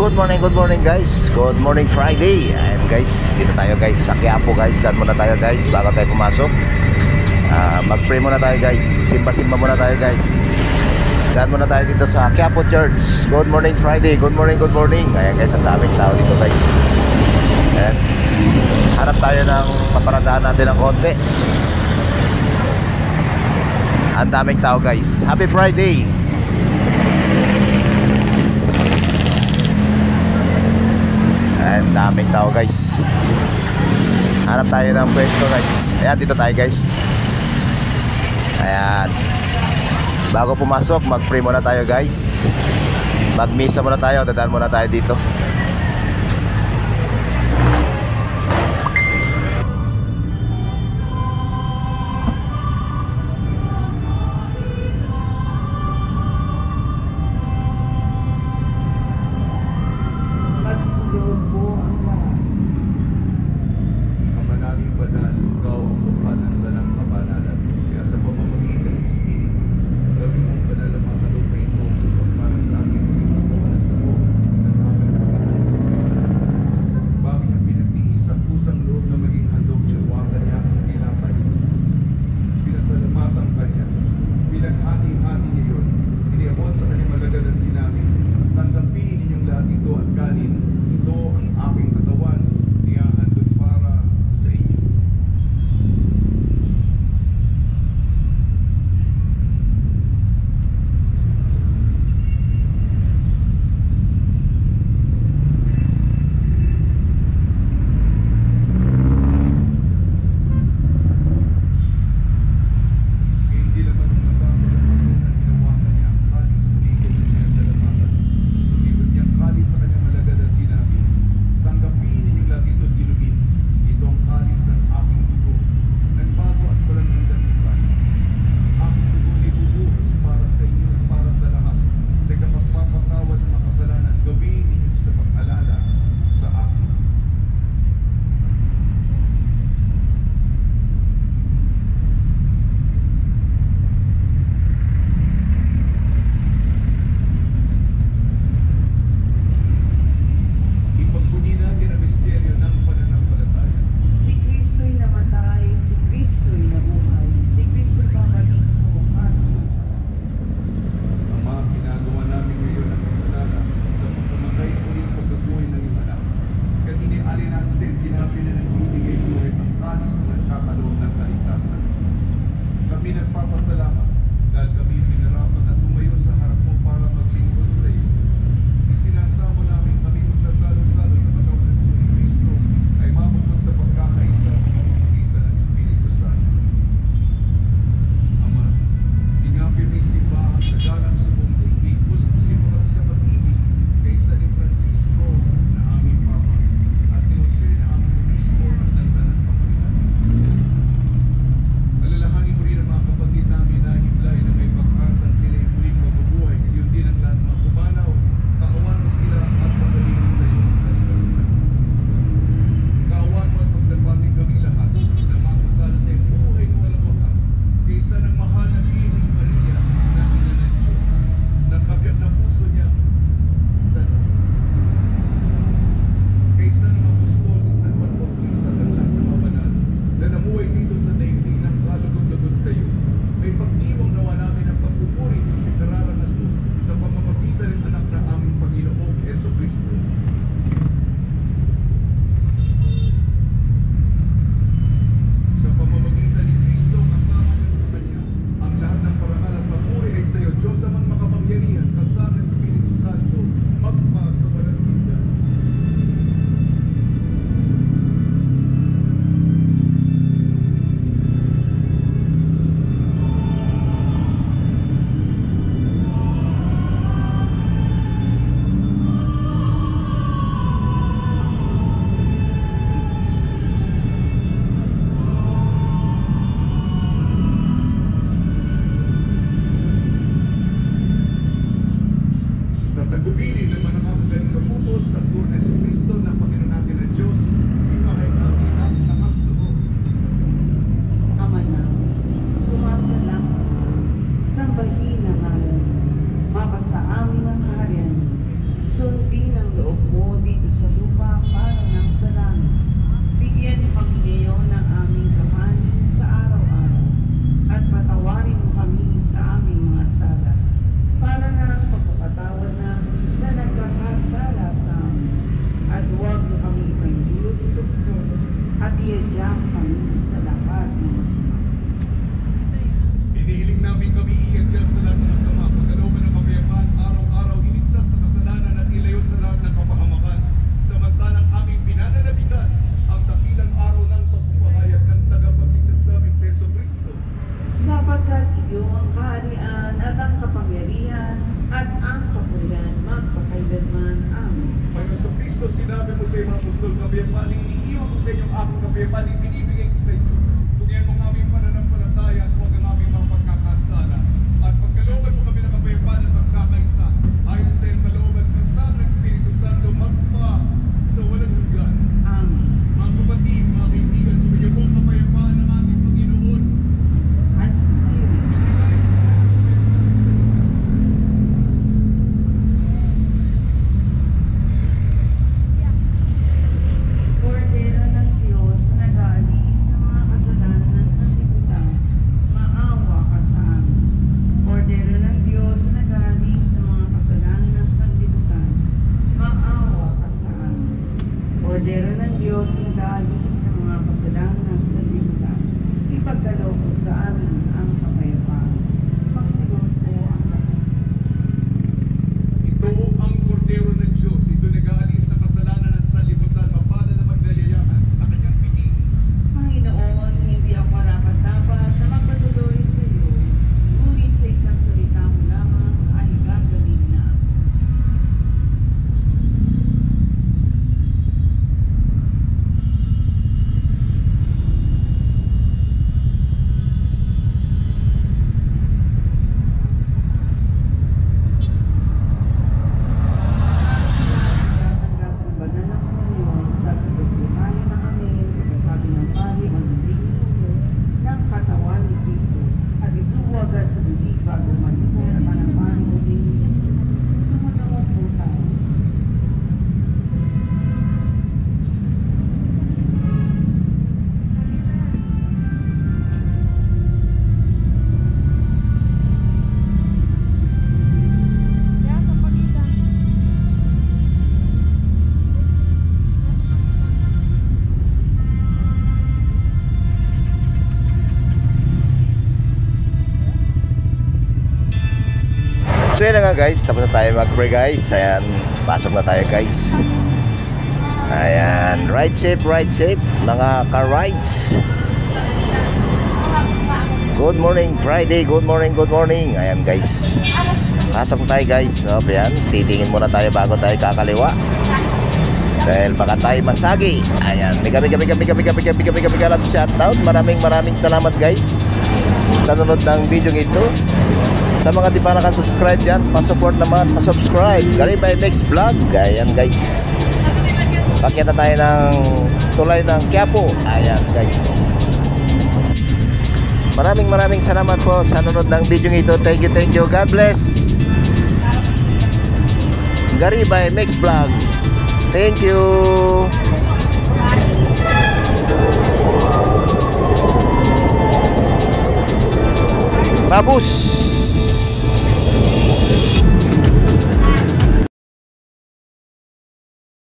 good morning guys. Good morning Friday. Ayan guys, dito tayo guys sa Quiapo guys. Daan muna tayo guys bago tayo pumasok. Mag-pray muna tayo guys. Simba-simba muna tayo guys. Daan muna tayo dito sa Quiapo Church. Good morning Friday. Good morning, good morning. Ayan guys, ang daming tao dito guys. Ayan. Harap tayo ng paparadahan natin ng konti. Ang daming tao guys. Happy Friday. Ang daming tao guys. Hanap tayo ng pwesto guys. Ayan, dito tayo guys. Ayan. Bago pumasok, mag-pray muna tayo guys. Mag-misa muna tayo. Dadaan muna tayo dito. din ang loob mo dito sa lupa para ng sa langit. Bigyan mo kami ngayon ng aming kakanin sa araw-araw at patawarin mo kami sa aming mga sala para ng pagpapatawad namin sa nagkakasala sa amin. At huwag mo kami ipahintulot sa tukso at iadya kami sa lahat ng masama. Inihiling namin kami iadya sa lahat ng masama, pagkalooban ng kapayapaan, araw-araw iligtas sa kasalanan at ilayo sa lahat ng kapahamakan. Samantalang aming pinananabikan ang dakilang araw ng pagpapahayag ng tagapagligtas namin sa Jesucristo. Sapagkat iyo ang kaharian at ang kapangyarihan at ang kapurihan magpakailanman. Amen. Panginoon sa Kristo, sinabi mo sa mga apostol, kapayapaan, iniiwan ko sa inyo ang aking kapayapaan, ibinibigay ko sa inyo. Tugyan mo ang aming pananampalataya at huwag ang aming mga pagkakasala. At pagkalooban mo kami ng kapayapaan at pagkakaisa, ayon sa iyong kalooban, kasama ng Espiritu Santo, magpa sa walang hanggan. Amen. Mga kapatid, mga kaibigan, sumayo po ang kapayapaan ng ating Panginoon. At Spirit. Kordero ng Diyos na nag-aalis ng mga kasalanan ng sanlibutan, maawa ka sa amin. Kordero ng Diyos na nag-aalis ng mga kasalanan ng sanlibutan, maawa ka sa amin. Kordero ng Diyos na nag-aalis ng mga kasalanan ng sanlibutan, ipagkaloob mo sa amin ang kapayapaan. Magsigod po ang lahat. Ito ang kordero ng Diyos. Ito nag-aalis ng kasalanan ng sanlibutan, mapalad na magdayayahan sa kanyang piging. Panginoon, hindi ako karapat-dapat na magpatuloy sa iyo, ngunit sa isang salita mo lamang ay gagaling na ako. Tatanggap ng banal na komunyon, sasagot po tayo ng amen, pagkasabi ng pari o ng ministro ng katawan ni Kristo, at isubo agad sa bibig bago umalis sa harapan ng pari o ng ministro. Sumunod po tayo. So yun na nga guys, tapos na tayo mag-pray guys. Ayan, pasok na tayo guys. Ayan, ride safe mga ka-rides. Good morning Friday, good morning. Ayan guys, pasok na tayo guys. So ayan, titingin muna tayo bago tayo kakaliwa, dahil baka tayo masagi. Ayan, mega shoutout. Maraming salamat guys sa nanonood ng video ito. Sa mga di pa nakasubscribe dyan, pa-support naman, pa-subscribe. Gary by Next Vlog. Ayan guys, pakyat na tayo ng tulay ng Quiapo. Ayan guys, maraming salamat po sa nanonood ng video ito. Thank you, God bless. Gary by Next Vlog. Thank you. Babus.